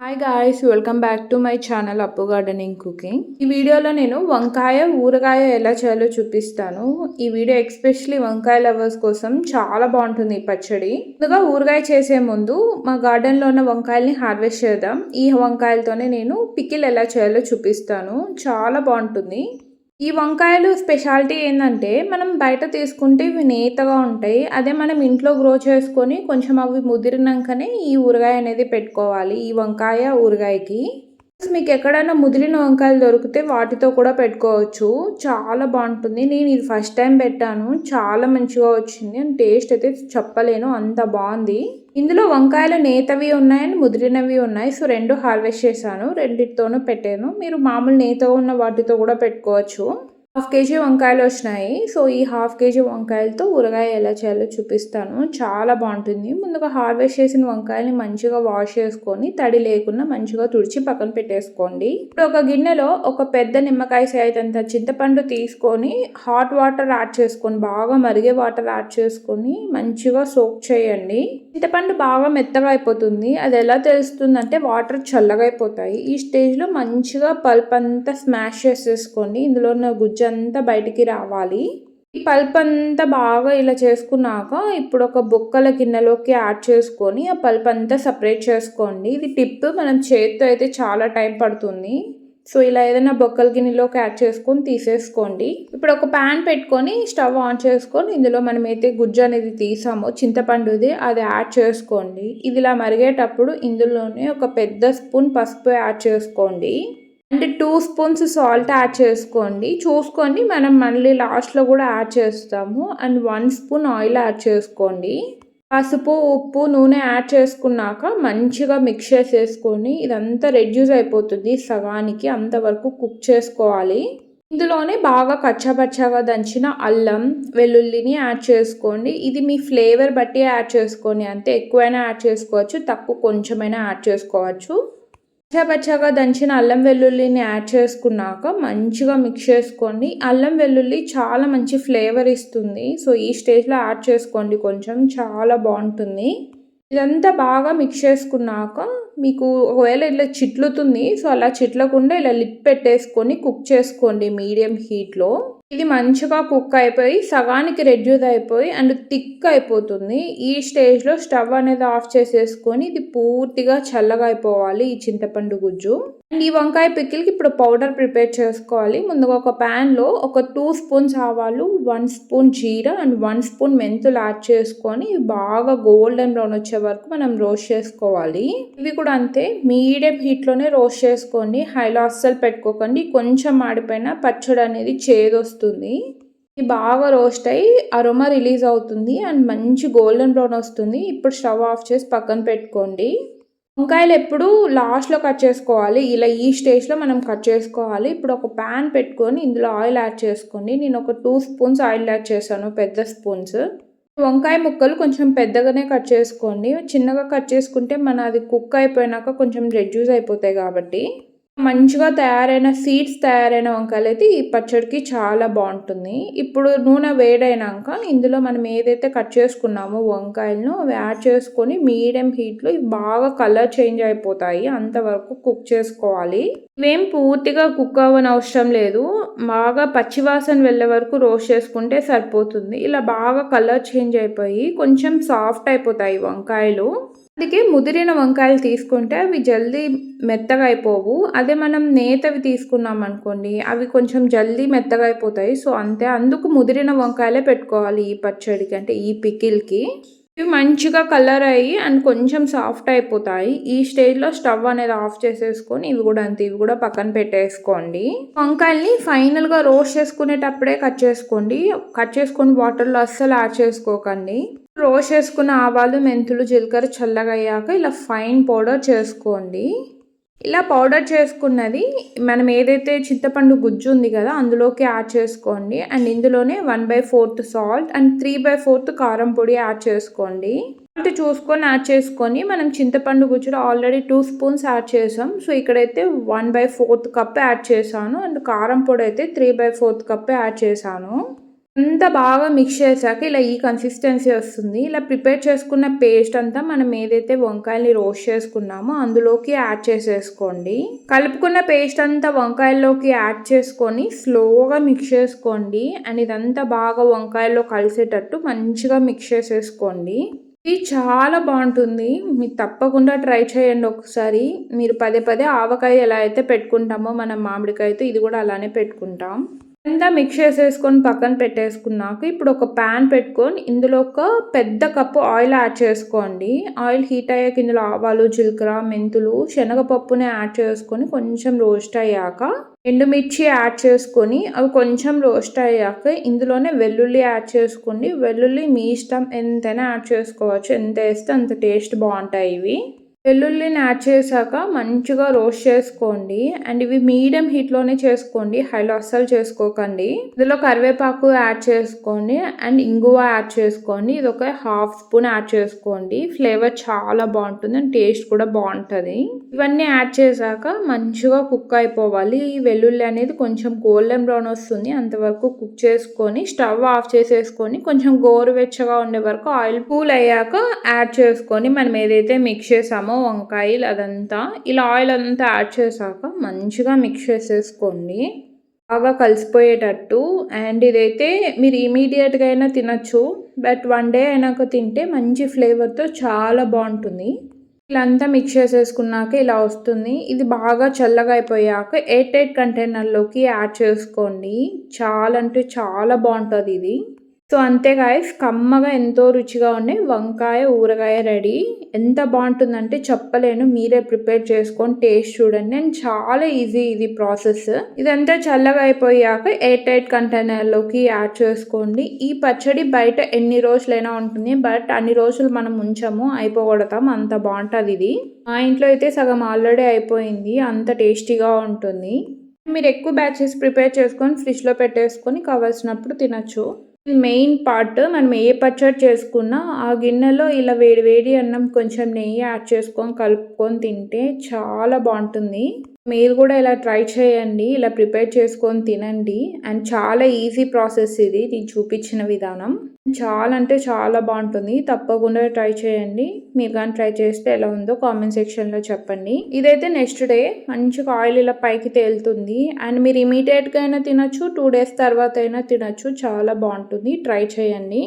Hi guys, welcome back to my channel అప్పు gardening cooking. ఈ వీడియోలో నేను వంకాయ ఊరగాయ ఎలా చేయాలో చూపిస్తాను. ఈ వీడియో ఎక్స్పెషలీ వంకాయ లవర్స్ కోసం చాలా బాగుంటుంది ఈ పచ్చడి. ముందుగా ఊరగాయ చేసే ముందు మా గార్డెన్లో ఉన్న వంకాయల్ని హార్వెస్ట్ చేద్దాం. ఈ వంకాయలతోనే నేను పికిల్ ఎలా చేయాలో చూపిస్తాను. చాలా బాగుంటుంది. ఈ వంకాయలు స్పెషాలిటీ ఏంటంటే మనం బయట తీసుకుంటే ఇవి నేతగా ఉంటాయి. అదే మనం ఇంట్లో గ్రో చేసుకొని కొంచెం అవి ముదిరినాకనే ఈ ఊరగాయ అనేది పెట్టుకోవాలి. ఈ వంకాయ ఊరగాయకి మీకు ఎక్కడైనా ముదిరిన వంకాయలు దొరికితే వాటితో కూడా పెట్టుకోవచ్చు. చాలా బాగుంటుంది. నేను ఇది ఫస్ట్ టైం పెట్టాను. చాలా మంచిగా వచ్చింది. అండ్ టేస్ట్ అయితే చెప్పలేను, అంత బాగుంది. ఇందులో వంకాయలు నేతవి ఉన్నాయి అండ్ ముదిరినవి ఉన్నాయి. సో రెండు హార్వెస్ట్ చేశాను, రెండిటితోనూ పెట్టాను. మీరు మామూలు నేత ఉన్న వాటితో కూడా పెట్టుకోవచ్చు. 1/2 kg వంకాయలు వచ్చినాయి. సో ఈ 1/2 kg వంకాయలతో ఊరగాయ ఎలా చేయాలో చూపిస్తాను. చాలా బాగుంటుంది. ముందుగా హార్వెస్ట్ చేసిన వంకాయల్ని మంచిగా వాష్ చేసుకొని తడి లేకుండా మంచిగా తుడిచి పక్కన పెట్టేసుకోండి. ఇప్పుడు ఒక గిన్నెలో ఒక పెద్ద నిమ్మకాయ సైజ్ అంత చింతపండు తీసుకొని హాట్ వాటర్ యాడ్ చేసుకొని బాగా మరిగే వాటర్ యాడ్ చేసుకొని మంచిగా సోక్ చేయండి. చింతపండు బాగా మెత్తగా అయిపోతుంది. అది ఎలా తెలుస్తుందంటే వాటర్ చల్లగా అయిపోతాయి. ఈ స్టేజ్లో మంచిగా పల్ప్ అంతా స్మాష్ చేసేసుకోండి. ఇందులో ఉన్న గుజ్జు అంతా బయటికి రావాలి. ఈ పల్ప్ అంతా బాగా ఇలా చేసుకున్నాక ఇప్పుడు ఒక బొక్కల గిన్నెలోకి యాడ్ చేసుకొని ఆ పల్ప్ అంతా సపరేట్ చేసుకోండి. ఇది టిప్, మనం చేతితో అయితే చాలా టైం పడుతుంది. సో ఇలా ఏదైనా బొక్కల గిన్నెలోకి యాడ్ చేసుకొని తీసేసుకోండి. ఇప్పుడు ఒక ప్యాన్ పెట్టుకొని స్టవ్ ఆన్ చేసుకొని ఇందులో మనం అయితే గుజ్జు అనేది తీసామో చింతపండుది అది యాడ్ చేసుకోండి. ఇది ఇలా మరిగేటప్పుడు ఇందులోనే ఒక పెద్ద స్పూన్ పసుపు యాడ్ చేసుకోండి. అండ్ 2 స్పూన్స్ సాల్ట్ యాడ్ చేసుకోండి. చూసుకోండి, మనం మళ్ళీ లాస్ట్లో కూడా యాడ్ చేస్తాము. అండ్ 1 స్పూన్ ఆయిల్ యాడ్ చేసుకోండి. పసుపు, ఉప్పు, నూనె యాడ్ చేసుకున్నాక మంచిగా మిక్స్ చేసేసుకొని ఇదంతా రెడ్యూస్ అయిపోతుంది సగానికి, అంతవరకు కుక్ చేసుకోవాలి. ఇందులోనే బాగా కచ్చాపచ్చాగా దంచిన అల్లం వెల్లుల్లిని యాడ్ చేసుకోండి. ఇది మీ ఫ్లేవర్ బట్టి యాడ్ చేసుకోండి. అంతే, ఎక్కువైనా యాడ్ చేసుకోవచ్చు, తక్కువ కొంచెమైనా యాడ్ చేసుకోవచ్చు. పచ్చాగా దంచిన అల్లం వెల్లుల్లిని యాడ్ చేసుకున్నాక మంచిగా మిక్స్ చేసుకోండి. అల్లం వెల్లుల్లి చాలా మంచి ఫ్లేవర్ ఇస్తుంది. సో ఈ స్టేజ్లో యాడ్ చేసుకోండి, కొంచెం చాలా బాగుంటుంది. ఇదంతా బాగా మిక్స్ చేసుకున్నాక మీకు ఒకవేళ ఇట్లా చిట్లుతుంది, సో అలా చిట్లకుండా ఇలా లిడ్ పెట్టేసుకొని కుక్ చేసుకోండి మీడియం హీట్లో. ఇది మంచిగా కుక్ అయిపోయి సగానికి రెడ్యూస్ అయిపోయి అండ్ థిక్ అయిపోతుంది. ఈ స్టేజ్లో స్టవ్ అనేది ఆఫ్ చేసేసుకొని ఇది పూర్తిగా చల్లగా అయిపోవాలి ఈ చింతపండు గుజ్జు. అండ్ ఈ వంకాయ పికిల్కి ఇప్పుడు పౌడర్ ప్రిపేర్ చేసుకోవాలి. ముందుగా ఒక ప్యాన్లో ఒక 2 స్పూన్స్ ఆవాలు, 1 స్పూన్ జీరా అండ్ 1 స్పూన్ మెంతులు యాడ్ చేసుకొని బాగా గోల్డెన్ బ్రౌన్ వచ్చే వరకు మనం రోస్ట్ చేసుకోవాలి. ఇవి కూడా అంతే, మీడియం హీట్లోనే రోస్ట్ చేసుకోండి. హైలో అస్సలు పెట్టుకోకండి, కొంచెం మాడిపోయినా పచ్చడి అనేది చేదొస్తుంది. ఇది బాగా రోస్ట్ అయ్యి అరోమా రిలీజ్ అవుతుంది అండ్ మంచి గోల్డెన్ బ్రౌన్ వస్తుంది. ఇప్పుడు స్టవ్ ఆఫ్ చేసి పక్కన పెట్టుకోండి. వంకాయలు ఎప్పుడు లాస్ట్లో కట్ చేసుకోవాలి. ఇలా ఈ స్టేజ్లో మనం కట్ చేసుకోవాలి. ఇప్పుడు ఒక ప్యాన్ పెట్టుకొని ఇందులో ఆయిల్ యాడ్ చేసుకోండి. నేను ఒక 2 స్పూన్స్ ఆయిల్ యాడ్ చేశాను, పెద్ద స్పూన్స్. వంకాయ ముక్కలు కొంచెం పెద్దగానే కట్ చేసుకోండి. చిన్నగా కట్ చేసుకుంటే అది కుక్ అయిపోయినాక కొంచెం రెడ్యూస్ అయిపోతాయి కాబట్టి. మంచిగా తయారైన సీడ్స్ తయారైన వంకాయలు అయితే ఈ పచ్చడికి చాలా బాగుంటుంది. ఇప్పుడు నూనె వేడైనాక ఇందులో మనం ఏదైతే కట్ చేసుకున్నామో వంకాయలను అవి యాడ్ చేసుకొని మీడియం హీట్లో బాగా కలర్ చేంజ్ అయిపోతాయి, అంతవరకు కుక్ చేసుకోవాలి. ఇవేం పూర్తిగా కుక్ అవ్వని అవసరం లేదు, బాగా పచ్చివాసన వెళ్ళే వరకు రోస్ట్ చేసుకుంటే సరిపోతుంది. ఇలా బాగా కలర్ చేంజ్ అయిపోయి కొంచెం సాఫ్ట్ అయిపోతాయి వంకాయలు. అందుకే ముదిరిన వంకాయలు తీసుకుంటే అవి జల్దీ మెత్తగా అయిపోవు. అదే మనం నేతవి తీసుకున్నాం అనుకోండి, అవి కొంచెం జల్దీ మెత్తగా అయిపోతాయి. సో అంతే, అందుకు ముదిరిన వంకాయలే పెట్టుకోవాలి ఈ పచ్చడికి, అంటే ఈ పికిల్కి. ఇవి మంచిగా కలర్ అయ్యి అండ్ కొంచెం సాఫ్ట్ అయిపోతాయి. ఈ స్టేజ్లో స్టవ్ అనేది ఆఫ్ చేసేసుకొని ఇవి కూడా అంతే, ఇవి కూడా పక్కన పెట్టేసుకోండి. వంకాయల్ని ఫైనల్గా రోస్ట్ చేసుకునేటప్పుడే కట్ చేసుకోండి. కట్ చేసుకొని వాటర్లో అస్సలు యాడ్ చేసుకోకండి. రోస్ట్ చేసుకున్న ఆవాలు, మెంతులు, జీలకర్ర చల్లగా అయ్యాక ఇలా ఫైన్ పౌడర్ చేసుకోండి. ఇలా పౌడర్ చేసుకున్నది మనం ఏదైతే చింతపండు గుజ్జు ఉంది కదా అందులోకి యాడ్ చేసుకోండి. అండ్ ఇందులోనే 1/4 సాల్ట్ అండ్ 3/4 కారం పొడి యాడ్ చేసుకోండి. అంటే చూసుకొని యాడ్ చేసుకొని మనం చింతపండు గుజ్జులో ఆల్రెడీ 2 స్పూన్స్ యాడ్ చేసాం. సో ఇక్కడైతే 1/4 కప్ యాడ్ చేశాను. అండ్ కారం పొడి అయితే 3/4 కప్ యాడ్ చేశాను. అంతా బాగా మిక్స్ చేశాక ఇలా ఈ కన్సిస్టెన్సీ వస్తుంది. ఇలా ప్రిపేర్ చేసుకున్న పేస్ట్ అంతా మనం ఏదైతే వంకాయల్ని రోస్ట్ చేసుకున్నామో అందులోకి యాడ్ చేసేసుకోండి. కలుపుకున్న పేస్ట్ అంతా వంకాయల్లోకి యాడ్ చేసుకొని స్లోగా మిక్స్ చేసుకోండి. అండ్ ఇదంతా బాగా వంకాయల్లో కలిసేటట్టు మంచిగా మిక్స్ చేసేసుకోండి. ఇది చాలా బాగుంటుంది. మీరు తప్పకుండా ట్రై చేయండి ఒకసారి. మీరు పదే పదే ఆవకాయ ఎలా అయితే పెట్టుకుంటామో మనం మామిడికాయతో ఇది కూడా అలానే పెట్టుకుంటాం. అంతా మిక్స్ చేసేసుకొని పక్కన పెట్టేసుకున్నాక ఇప్పుడు ఒక ప్యాన్ పెట్టుకొని ఇందులో ఒక పెద్ద కప్పు ఆయిల్ యాడ్ చేసుకోండి. ఆయిల్ హీట్ అయ్యాక ఇందులో ఆవాలు, జీలకర్ర, మెంతులు, శనగపప్పుని యాడ్ చేసుకొని కొంచెం రోస్ట్ అయ్యాక ఎండుమిర్చి యాడ్ చేసుకొని అవి కొంచెం రోస్ట్ అయ్యాక ఇందులోనే వెల్లుల్లి యాడ్ చేసుకోండి. వెల్లుల్లి మీ ఇష్టం, ఎంతైనా యాడ్ చేసుకోవచ్చు. ఎంత వేస్తే అంత టేస్ట్ బాగుంటాయి ఇవి. వెల్లుల్లిని యాడ్ చేశాక మంచిగా రోస్ట్ చేసుకోండి. అండ్ ఇవి మీడియం హీట్లోనే చేసుకోండి, హైలో అస్సలు చేసుకోకండి. ఇందులో కరివేపాకు యాడ్ చేసుకోండి అండ్ ఇంగువ యాడ్ చేసుకోండి. ఇది ఒక హాఫ్ స్పూన్ యాడ్ చేసుకోండి. ఫ్లేవర్ చాలా బాగుంటుంది అండ్ టేస్ట్ కూడా బాగుంటుంది. ఇవన్నీ యాడ్ చేశాక మంచిగా కుక్ అయిపోవాలి. ఈ వెల్లుల్లి అనేది కొంచెం గోల్డెన్ బ్రౌన్ వస్తుంది అంతవరకు కుక్ చేసుకొని స్టవ్ ఆఫ్ చేసేసుకొని కొంచెం గోరువెచ్చగా ఉండే వరకు ఆయిల్ కూల్ అయ్యాక యాడ్ చేసుకొని మనం ఏదైతే మిక్స్ చేసామో వంకాయలు అదంతా ఇలా ఆయిల్ అంతా యాడ్ చేశాక మంచిగా మిక్స్ చేసేసుకోండి, బాగా కలిసిపోయేటట్టు. అండ్ ఇదైతే మీరు ఇమీడియట్గా అయినా తినచ్చు, బట్ 1 డే అయినాక తింటే మంచి ఫ్లేవర్తో చాలా బాగుంటుంది. ఇలా అంతా మిక్స్ చేసేసుకున్నాక ఇలా వస్తుంది. ఇది బాగా చల్లగా అయిపోయాక 8 కంటైనర్లోకి యాడ్ చేసుకోండి. చాలా అంటే చాలా బాగుంటుంది ఇది. సో అంతే గాయస్, కమ్మగా ఎంతో రుచిగా ఉండే వంకాయ ఊరగాయ రెడీ. ఎంత బాగుంటుందంటే చెప్పలేను. మీరే ప్రిపేర్ చేసుకొని టేస్ట్ చూడండి. అండ్ చాలా ఈజీ ఇది ప్రాసెస్. ఇదంతా చల్లగా అయిపోయాక 8 కంటైనర్లోకి యాడ్ చేసుకోండి. ఈ పచ్చడి బయట ఎన్ని రోజులైనా ఉంటుంది, బట్ అన్ని రోజులు మనం ఉంచాము, అయిపోగొడతాం, అంత బాగుంటుంది ఇది. మా ఇంట్లో అయితే సగం ఆల్రెడీ అయిపోయింది, అంత టేస్టీగా ఉంటుంది. మీరు ఎక్కువ బ్యాచెస్ ప్రిపేర్ చేసుకొని ఫ్రిడ్జ్లో పెట్టేసుకొని కావాల్సినప్పుడు తినచ్చు. మెయిన్ పార్ట్, మనం ఏ పచ్చడి చేసుకున్నా ఆ గిన్నెలో ఇలా వేడి వేడి అన్నం కొంచెం నెయ్యి యాడ్ చేసుకొని కలుపుకొని తింటే చాలా బాగుంటుంది. మీరు కూడా ఇలా ట్రై చేయండి, ఇలా ప్రిపేర్ చేసుకొని తినండి. అండ్ చాలా ఈజీ ప్రాసెస్ ఇది, నేను చూపించిన విధానం. చాలా అంటే చాలా బాగుంటుంది, తప్పకుండా ట్రై చేయండి. మీరు కానీ ట్రై చేస్తే ఎలా ఉందో కామెంట్ సెక్షన్లో చెప్పండి. ఇదైతే నెక్స్ట్ డే మంచిగా ఆయిల్ ఇలా పైకి తేలుతుంది. అండ్ మీరు ఇమీడియట్గా అయినా తినచ్చు, 2 days తర్వాత అయినా తినచ్చు, చాలా బాగుంటుంది. ట్రై చేయండి.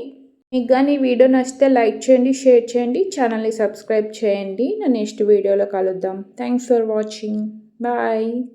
మీకు కానీ ఈ వీడియో నచ్చితే లైక్ చేయండి, షేర్ చేయండి, ఛానల్ని సబ్స్క్రైబ్ చేయండి. నా నెక్స్ట్ వీడియోలో కలుద్దాం. Thanks for watching. Bye.